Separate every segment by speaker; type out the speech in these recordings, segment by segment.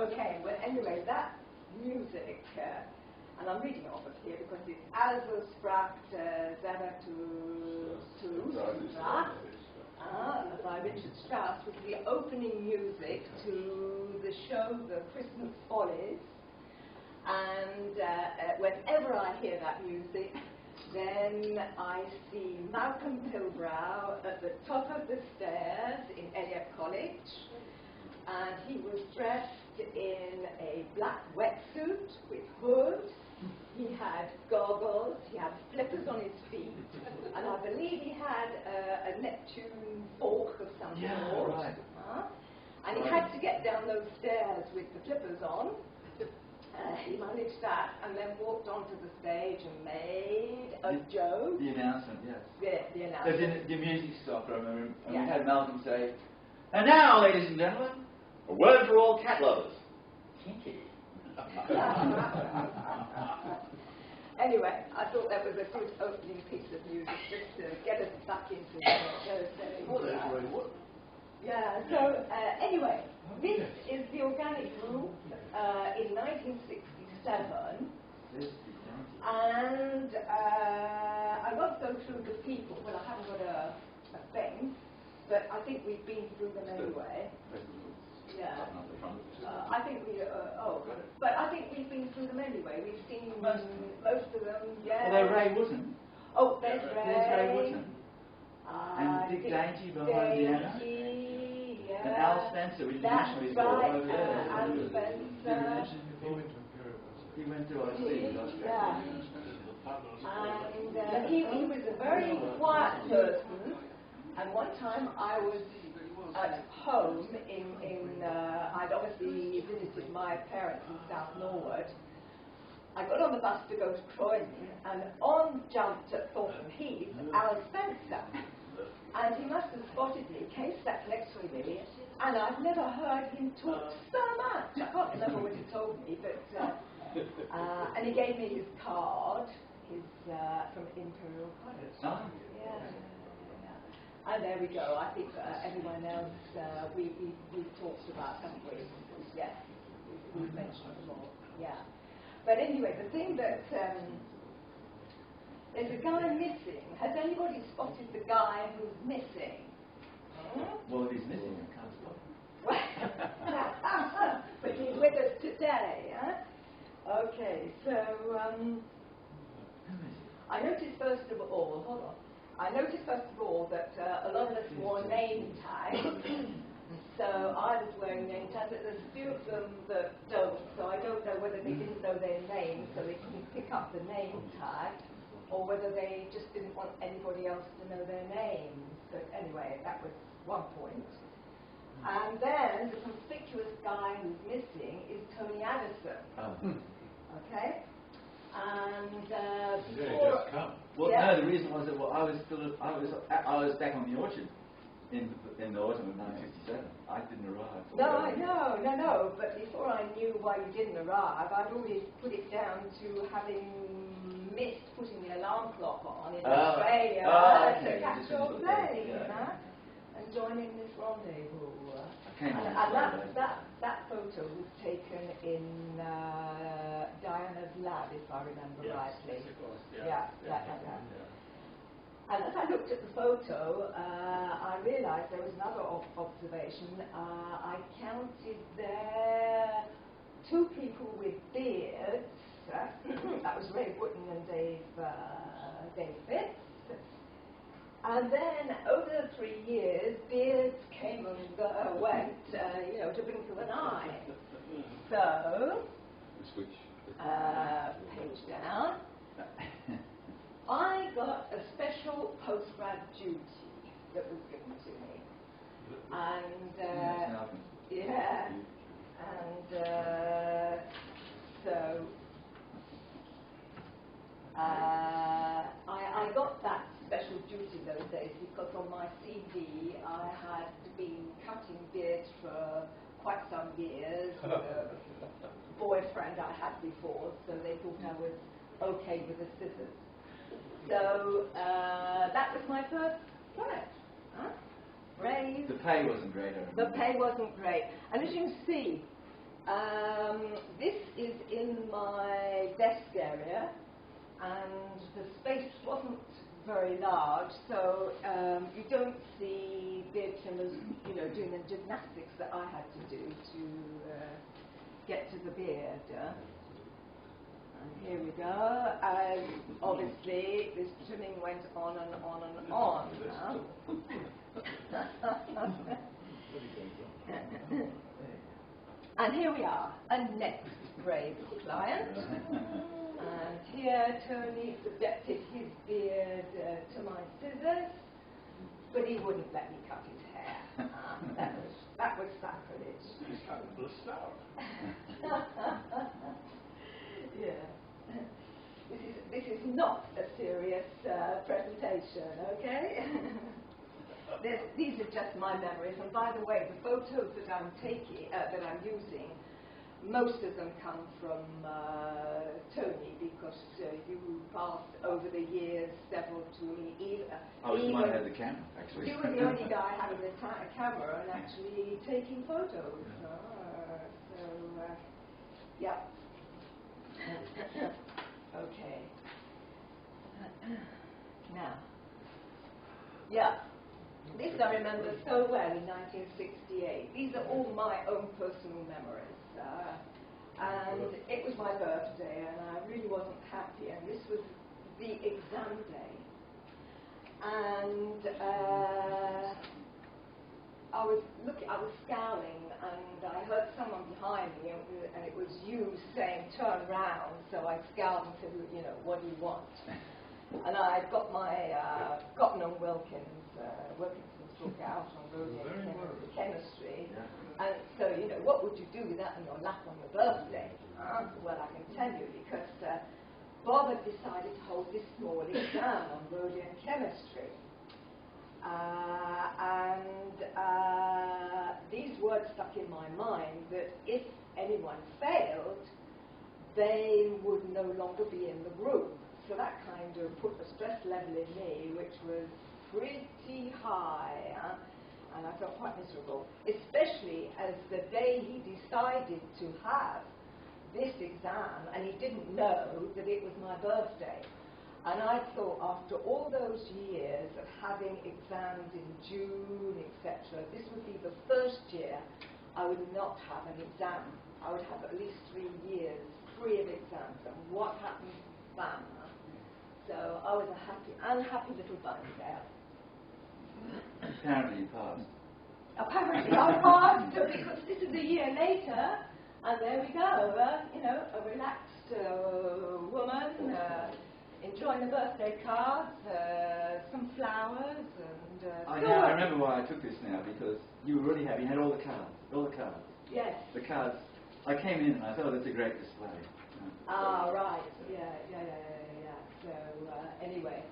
Speaker 1: Okay, well, anyway, that music, and I'm reading off of here because it's Also sprach Zarathustra by Richard Strauss, was the opening music to the show The Christmas Follies. And whenever I hear that music, then I see Malcolm Pilbrow at the top of the stairs in Eliot College, and he was dressed in a black wetsuit with hood. He had goggles, he had flippers on his feet, and I believe he had a Neptune fork of some sort.
Speaker 2: Right.
Speaker 1: And he had to get down those stairs with the flippers on. He managed that and then walked onto the stage and made a joke.
Speaker 2: The announcement, yes.
Speaker 1: Yeah, the announcement.
Speaker 2: So the music stopped, I remember, and we had Malcolm say, "And now, ladies and gentlemen, a word for all cat lovers." Kinky.
Speaker 1: Anyway, I thought that was a good opening piece of music just to get us back into Thursday. Yeah, so anyway, this is the organic group in 1967, and I won't go through the people, well, I haven't got a thing, but I think we've been through them anyway. Yeah, I think but I think we've been through them anyway. We've seen most of them, yeah.
Speaker 2: Although Ray wasn't.
Speaker 1: Oh, there's Ray.
Speaker 2: There's Ray wasn't. And Dick Dainty behind the Anna.
Speaker 1: Yeah.
Speaker 2: And Al Spencer, we didn't mention his
Speaker 1: right.
Speaker 2: over there.
Speaker 1: Al Spencer.
Speaker 2: He went to Australia.
Speaker 1: Yeah. And he was a very quiet person. And one time I was at home I'd obviously visited my parents in South Norwood. I got on the bus to go to Croydon, and on jumped at Thornton Heath, Al Spencer. And he must have spotted me, came sat next to me, and I've never heard him talk so much. I can't remember what he told me, but and he gave me his card, from Imperial College.
Speaker 2: Oh.
Speaker 1: Yeah. And there we go. I think everyone else we've talked about, haven't we? Yes, we've mentioned them all. Yeah. But anyway, the thing that there's a guy missing. Has anybody spotted the guy who's missing?
Speaker 2: Well, if he's missing, I can't spot him.
Speaker 1: But he's with us today. Huh? Okay, so I noticed first of all, hold on. I noticed first of all that a lot of us wore name tags. So I was wearing name tags, but there's a few of them that don't. So I don't know whether they didn't know their name, so they couldn't pick up the name tag, or whether they just didn't want anybody else to know their names. But anyway, that was one point. And then the conspicuous guy who's missing is Tony Addison. Okay? And before...
Speaker 2: Well, no, the reason was that I was back on the orchard in the autumn of 1957. I didn't arrive.
Speaker 1: No. But before I knew why you didn't arrive, I'd already put it down to having missed putting the alarm clock on in Australia to catch your plane, and joining this rendezvous. And that photo was taken in Diana's lab, if I remember rightly. Yeah. And as I looked at the photo, I realised there was another observation. I counted there 2 people with beards. That was Ray Wootton and Dave Fitz. And then, over the 3 years, beards came and went, to blink of an eye. So, page down. I got a special postgrad duty that was given to me. And, so, I got that special duty those days because on my CV I had been cutting beards for quite some years with a boyfriend I had before, so they thought I was okay with the scissors. So that was my first project. Raised.
Speaker 2: The pay wasn't great.
Speaker 1: The pay wasn't great. And as you can see, This is in my desk area, and the space wasn't very large, so you don't see beard trimmers, doing the gymnastics that I had to do to get to the beard. And here we go. And obviously, this trimming went on and on and on. And here we are, a next brave client. And here Tony subjected his beard to my scissors, but he wouldn't let me cut his hair. That was sacrilege.
Speaker 3: He's kind of blissed out.
Speaker 1: Yeah. This is not a serious presentation, okay? These are just my memories, and by the way, the photos that I'm taking, that I'm using, most of them come from Tony, because you passed over the years several to me.
Speaker 2: I was the one who had the camera, actually.
Speaker 1: You were the only guy having the camera and actually taking photos. Yeah. Okay. Now, yeah. This I remember so well in 1968. These are all my own personal memories. And it was my birthday, and I really wasn't happy. And this was the exam day. And I was scowling, and I heard someone behind me, and it was you saying, "Turn round." So I scowled and said, "What do you want?" And I got my Cotton and Wilkinson's book out on Rosie and chemistry. Yeah. And so, what would you do with that in your lap on your birthday? Well, I can tell you, because Bob had decided to hold this small exam on Rosie and chemistry. And these words stuck in my mind, that if anyone failed, they would no longer be in the group. So that kind of put a stress level in me, which was pretty high, and I felt quite miserable, especially as the day he decided to have this exam, and he didn't know that it was my birthday. And I thought, after all those years of having exams in June, etc., this would be the first year I would not have an exam. I would have at least 3 years free of exams. And what happened? Bam. So I was a unhappy little bunny there.
Speaker 2: Apparently you passed.
Speaker 1: Apparently I passed, because this is a year later, and there we go. A relaxed woman, enjoying the birthday cards, some flowers, and
Speaker 2: I remember why I took this now, because you were really happy. You had all the cards.
Speaker 1: Yes.
Speaker 2: The cards. I came in and I thought, that's a great display.
Speaker 1: Ah, right. Yeah. So anyway,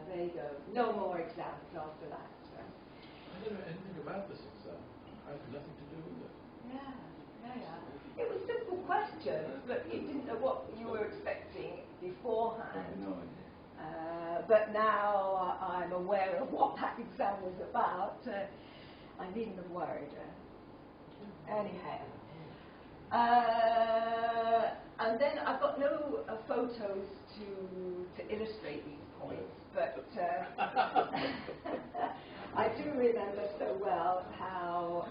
Speaker 1: there you go. No more exams after that.
Speaker 3: I don't know anything about this exam. I had nothing to do with it.
Speaker 1: Yeah. It was simple questions, but you didn't know what you were expecting beforehand.
Speaker 2: I had no idea.
Speaker 1: But now I'm aware of what that exam was about. I needn't have worried. Anyhow. And then I've got no photos to illustrate these points, but I do remember so well how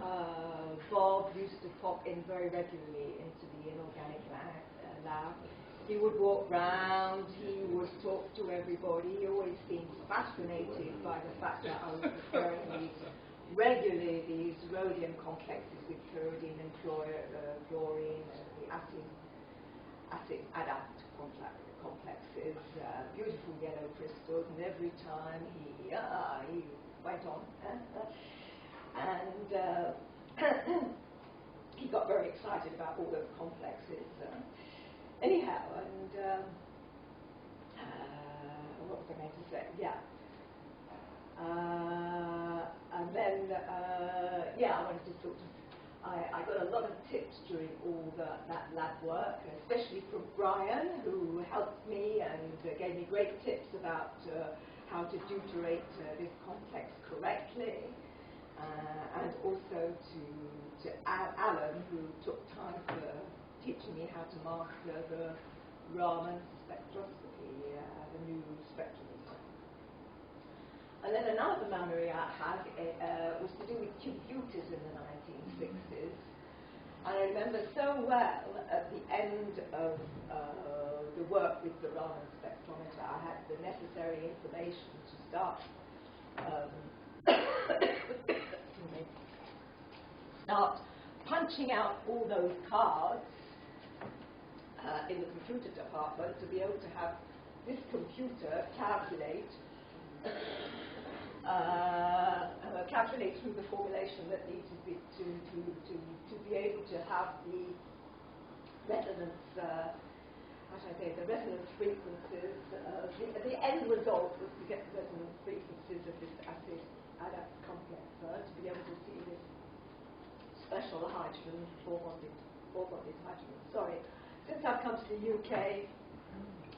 Speaker 1: Bob used to pop in very regularly into the inorganic lab. He would walk round, he would talk to everybody. He always seemed fascinated by the fact that I was preparing regularly these rhodium complexes with pyridine and chlorine, and the acid adapt complexes, beautiful yellow crystals, and every time he went on, and he got very excited about all those complexes. Anyhow, and what was I going to say? Yeah. And then, I wanted to sort of, I got a lot of tips during all that lab work, especially from Brian, who helped me and gave me great tips about how to deuterate this complex correctly, and also to Alan, who took time for teaching me how to master the Raman spectroscopy, the new spectrometer. And then another memory I had was to do with computers in the 1960s. And I remember so well at the end of the work with the Raman spectrometer, I had the necessary information to start start punching out all those cards in the computer department to be able to have this computer calculate through the formulation that needs to be to be able to have the resonance, how should I say, the resonance frequencies. The end result was to get the resonance frequencies of this acid adduct complex to be able to see this special hydrogen, four-bonded hydrogen. Sorry, since I've come to the UK,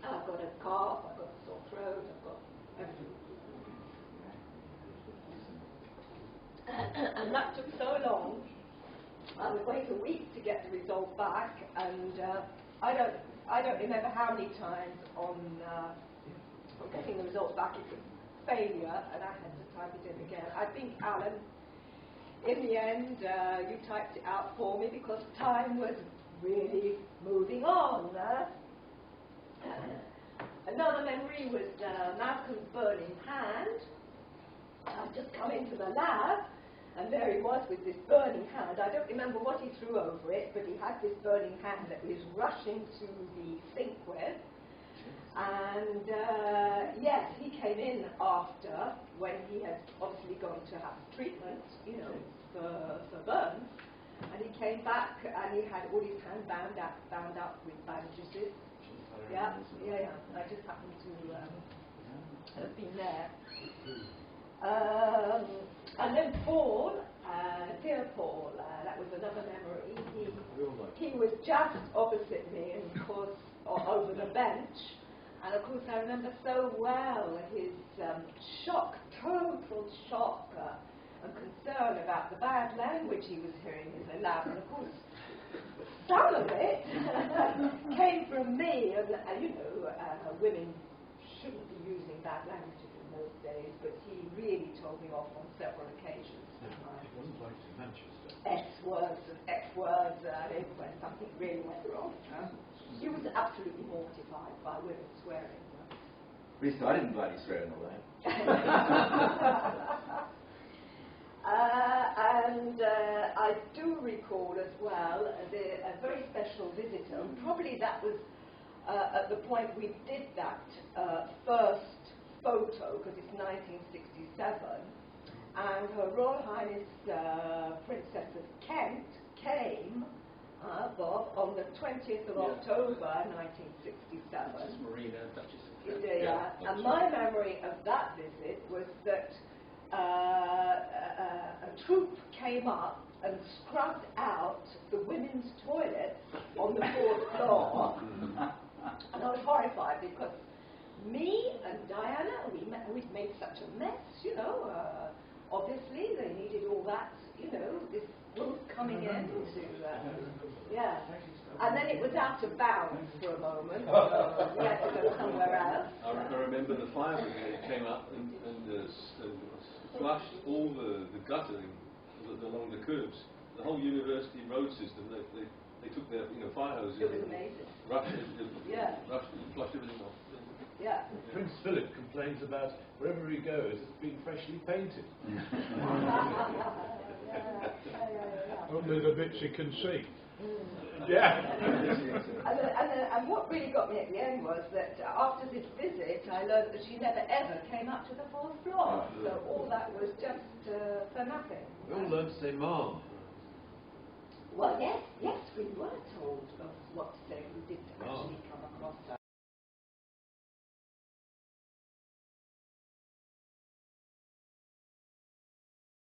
Speaker 1: I've got a cough, I've got a sore throat, I've got everything. And that took so long. I would wait a week to get the result back, and I don't remember how many times on getting the result back it was failure, and I had to type it in again. I think, Alan, in the end, you typed it out for me because time was really moving on. Another memory was Malcolm's burning hand. I'd just come into the lab, and there he was with this burning hand. I don't remember what he threw over it, but he had this burning hand that he was rushing to the sink with. And yes, he came in after, when he had obviously gone to have treatment, you know, for burns. And he came back, and he had all his hand bound up with bandages. Yeah. I just happened to have been there. And then Paul, dear Paul, that was another memory. He was just opposite me, and of course, over the bench. And of course, I remember so well his total shock and concern about the bad language he was hearing in the lab. And of course, some of it came from me, and you know, women shouldn't be using bad languages in those days, but he really told me off on several occasions.
Speaker 3: It wasn't like in Manchester.
Speaker 1: X-words, when something really went wrong. He was absolutely mortified by women swearing.
Speaker 2: At least I didn't bloody swear and all that.
Speaker 1: And I do recall as well a very special visitor, and probably that was at the point we did that first photo, because it's 1967, and Her Royal Highness Princess of Kent came, Bob, on the 20th of October 1967.
Speaker 4: Marina, Duchess of Kent.
Speaker 1: And my memory of that visit was that a troop came up and scrubbed out the women's toilets on the 4th floor. And I was horrified because me and Diana, we'd made such a mess, you know. Obviously, they needed all that, you know, this group coming in to, yeah. And then it was out of bounds for a moment, so we had to go somewhere else.
Speaker 4: I remember the fire brigade came up and flushed all the guttering along the curbs. The whole university road system, they took their fire hoses.
Speaker 1: It was amazing.
Speaker 4: Flushed everything off.
Speaker 1: Yeah.
Speaker 3: Prince Philip complains about wherever he goes, it's been freshly painted. Only the bits you can see. Yeah.
Speaker 1: And what really got me at the end was that after this visit, I learned that she never ever came up to the 4th floor. So all that was just for nothing.
Speaker 3: We all learned to say "Mom."
Speaker 1: Well, yes,